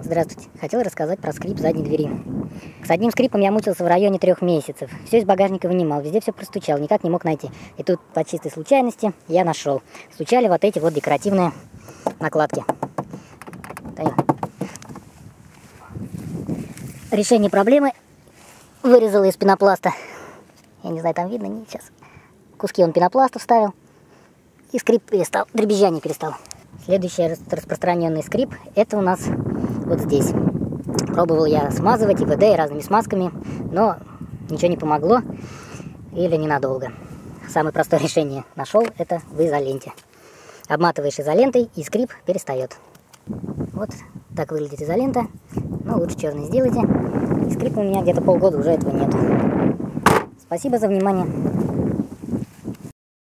Здравствуйте. Хотел рассказать про скрип задней двери. С одним скрипом я мучился в районе 3 месяцев. Все из багажника вынимал, везде все простучал, никак не мог найти. И тут по чистой случайности я нашел. Стучали вот эти вот декоративные накладки. Решение проблемы вырезал из пенопласта. Я не знаю, там видно, не сейчас. Куски он пенопласта вставил. И скрип перестал, дребезжание перестал. Следующий распространенный скрип, это у нас вот здесь. Пробовал я смазывать ИВД и разными смазками, но ничего не помогло или ненадолго. Самое простое решение нашел, это в изоленте. Обматываешь изолентой, и скрип перестает. Вот так выглядит изолента, но лучше черный сделайте. И скрипа у меня где-то полгода уже этого нету. Спасибо за внимание.